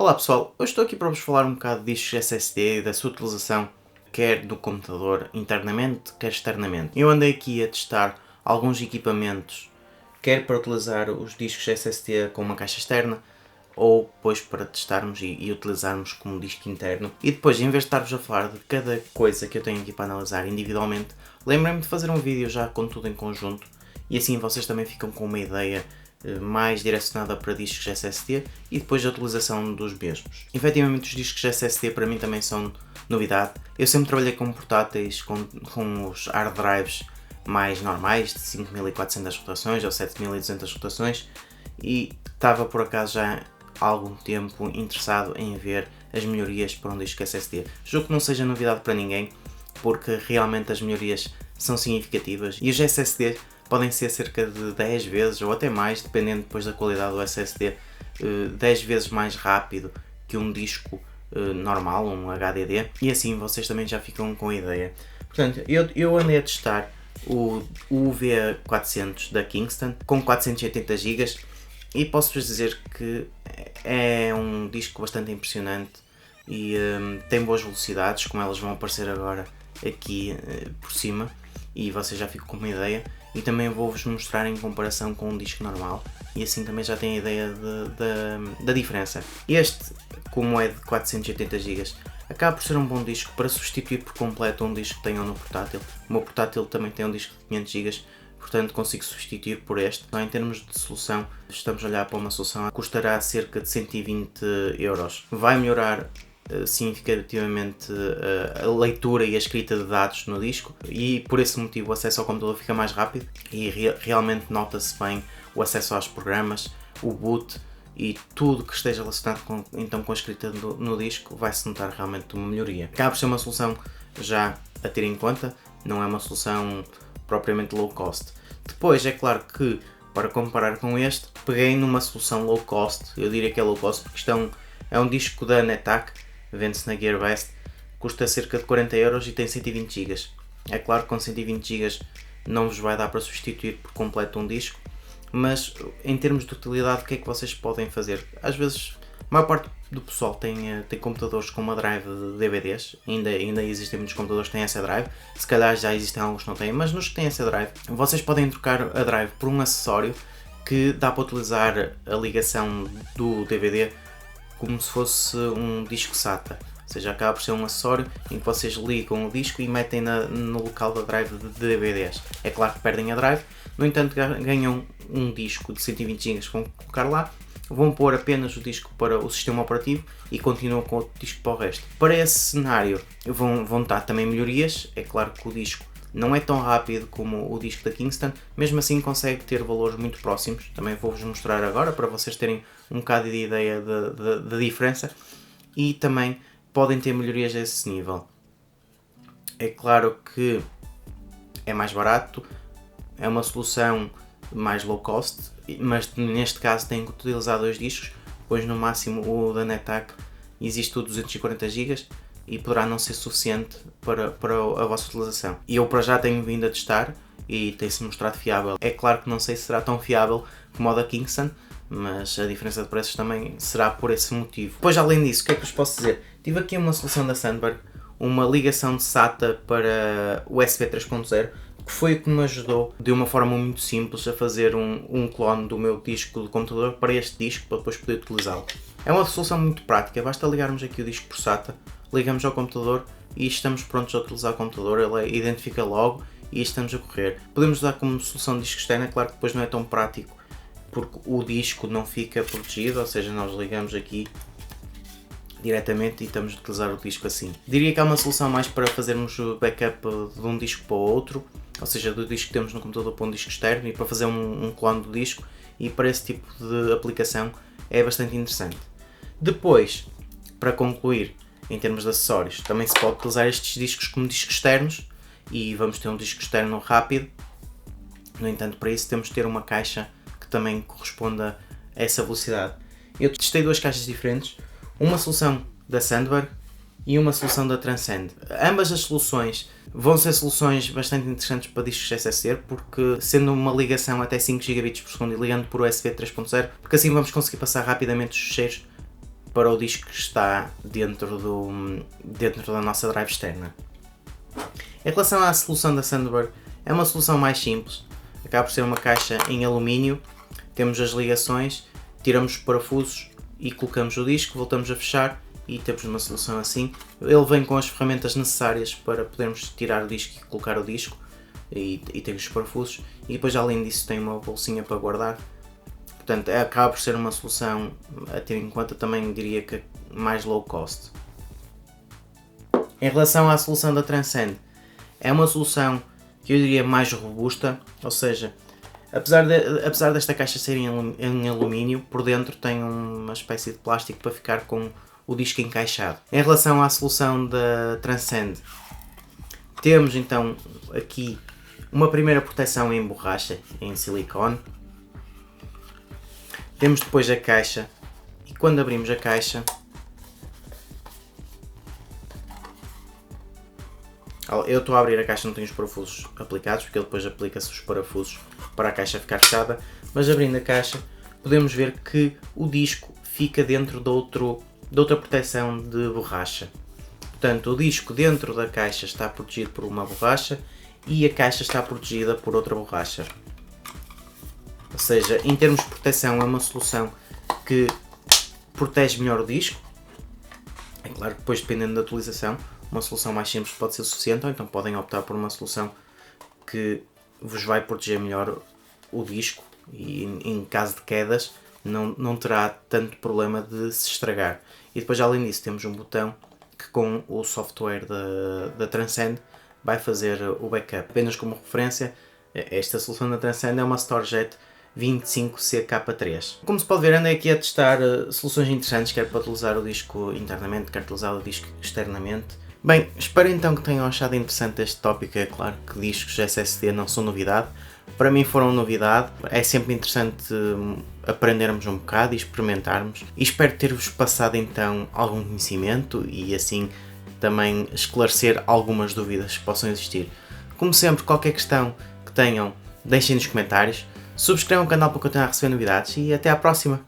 Olá pessoal, hoje estou aqui para vos falar um bocado de discos SSD e da sua utilização, quer no computador internamente, quer externamente. Eu andei aqui a testar alguns equipamentos, quer para utilizar os discos SSD com uma caixa externa, ou depois para testarmos e utilizarmos como disco interno. E depois, em vez de estar-vos a falar de cada coisa que eu tenho aqui para analisar individualmente, lembrei-me de fazer um vídeo já com tudo em conjunto, e assim vocês também ficam com uma ideia mais direcionada para discos SSD e depois a utilização dos mesmos. Efetivamente os discos SSD para mim também são novidade. Eu sempre trabalhei com portáteis com os hard drives mais normais, de 5400 rotações ou 7200 rotações, e estava por acaso já há algum tempo interessado em ver as melhorias para um disco SSD. Julgo que não seja novidade para ninguém, porque realmente as melhorias são significativas e os SSD podem ser cerca de 10 vezes ou até mais, dependendo depois da qualidade do SSD, 10 vezes mais rápido que um disco normal, um HDD, e assim vocês também já ficam com a ideia. Portanto, eu andei a testar o V400 da Kingston com 480 GB e posso-vos dizer que é um disco bastante impressionante e tem boas velocidades, como elas vão aparecer agora aqui por cima, e vocês já ficam com uma ideia. E também vou-vos mostrar em comparação com um disco normal, e assim também já têm a ideia da diferença. Este, como é de 480 GB, acaba por ser um bom disco para substituir por completo um disco que tenham no portátil. O meu portátil também tem um disco de 500 GB, portanto consigo substituir por este. Em termos de solução, estamos a olhar para uma solução que custará cerca de 120€. Vai melhorar significativamente a leitura e a escrita de dados no disco, e por esse motivo o acesso ao computador fica mais rápido e realmente nota-se bem o acesso aos programas, o boot e tudo que esteja relacionado com a escrita no disco vai-se notar realmente uma melhoria. Acaba por ser uma solução já a ter em conta, não é uma solução propriamente low cost. Depois é claro que, para comparar com este, peguei numa solução low cost. Eu diria que é low cost porque isto é um disco da NetAC, vende-se na Gearbest, custa cerca de 40€ e tem 120 GB. É claro que com 120 GB não vos vai dar para substituir por completo um disco, mas em termos de utilidade, o que é que vocês podem fazer? Às vezes, a maior parte do pessoal tem computadores com uma drive de DVDs, ainda existem muitos computadores que têm essa drive, se calhar já existem alguns que não têm, mas nos que têm essa drive, vocês podem trocar a drive por um acessório que dá para utilizar a ligação do DVD como se fosse um disco SATA, ou seja, acaba por ser um acessório em que vocês ligam o disco e metem no local da drive de DVDs. É claro que perdem a drive, no entanto ganham um disco de 120 GB que vão colocar lá, vão pôr apenas o disco para o sistema operativo e continuam com o disco para o resto. Para esse cenário vão estar também melhorias. É claro que o disco não é tão rápido como o disco da Kingston, mesmo assim consegue ter valores muito próximos. Também vou-vos mostrar agora para vocês terem um bocado de ideia da diferença, e também podem ter melhorias a esse nível. É claro que é mais barato, é uma solução mais low cost, mas neste caso tenho que utilizar dois discos, pois no máximo o da NetAC existe o 240 GB e poderá não ser suficiente para a vossa utilização. E eu para já tenho vindo a testar e tem-se mostrado fiável. É claro que não sei se será tão fiável como o da Kingston, mas a diferença de preços também será por esse motivo. Depois, além disso, o que é que vos posso dizer? Tive aqui uma solução da Sandberg, uma ligação de SATA para USB 3.0, que foi o que me ajudou de uma forma muito simples a fazer um clone do meu disco do computador para este disco, para depois poder utilizá-lo. É uma solução muito prática, basta ligarmos aqui o disco por SATA, ligamos ao computador e estamos prontos a utilizar o computador. Ele identifica logo e estamos a correr. Podemos usar como solução de disco externa, claro que depois não é tão prático porque o disco não fica protegido, ou seja, nós ligamos aqui diretamente e estamos a utilizar o disco assim. Diria que é uma solução mais para fazermos o backup de um disco para o outro, ou seja, do disco que temos no computador para um disco externo, e para fazer um clone do disco, e para esse tipo de aplicação é bastante interessante. Depois, para concluir, em termos de acessórios, também se pode utilizar estes discos como discos externos, e vamos ter um disco externo rápido. No entanto, para isso temos de ter uma caixa que também corresponda a essa velocidade. Eu testei duas caixas diferentes, uma solução da Sandberg e uma solução da Transcend. Ambas as soluções vão ser soluções bastante interessantes para discos SSD, porque sendo uma ligação até 5 GB por segundo e ligando por USB 3.0, porque assim vamos conseguir passar rapidamente os ficheiros para o disco que está dentro da nossa drive externa. Em relação à solução da Thunderbird, é uma solução mais simples, acaba por ser uma caixa em alumínio, temos as ligações, tiramos os parafusos e colocamos o disco, voltamos a fechar e temos uma solução assim. Ele vem com as ferramentas necessárias para podermos tirar o disco e colocar o disco e tem os parafusos, e depois além disso tem uma bolsinha para guardar. Portanto, acaba por ser uma solução a ter em conta, também diria que mais low cost. Em relação à solução da Transcend, é uma solução que eu diria mais robusta, ou seja, apesar desta caixa ser em alumínio, por dentro tem uma espécie de plástico para ficar com o disco encaixado. Em relação à solução da Transcend, temos então aqui uma primeira proteção em borracha, em silicone. Temos depois a caixa, e quando abrimos a caixa, eu estou a abrir a caixa, não tenho os parafusos aplicados, porque ele depois aplica-se os parafusos para a caixa ficar fechada, mas abrindo a caixa podemos ver que o disco fica dentro de outra proteção de borracha. Portanto, o disco dentro da caixa está protegido por uma borracha e a caixa está protegida por outra borracha. Ou seja, em termos de proteção é uma solução que protege melhor o disco. É claro que depois, dependendo da utilização, uma solução mais simples pode ser suficiente, ou então podem optar por uma solução que vos vai proteger melhor o disco e em caso de quedas não terá tanto problema de se estragar. E depois, além disso, temos um botão que com o software da Transcend vai fazer o backup. Apenas como referência, esta solução da Transcend é uma StoreJet 25CK3. Como se pode ver, andei aqui a testar soluções interessantes, quer para utilizar o disco internamente, quer para utilizar o disco externamente. Bem, espero então que tenham achado interessante este tópico. É claro que discos SSD não são novidade, para mim foram novidade. É sempre interessante aprendermos um bocado e experimentarmos, e espero ter-vos passado então algum conhecimento e assim também esclarecer algumas dúvidas que possam existir. Como sempre, qualquer questão que tenham, deixem nos comentários. Subscrevam o canal para continuar a receber novidades e até à próxima!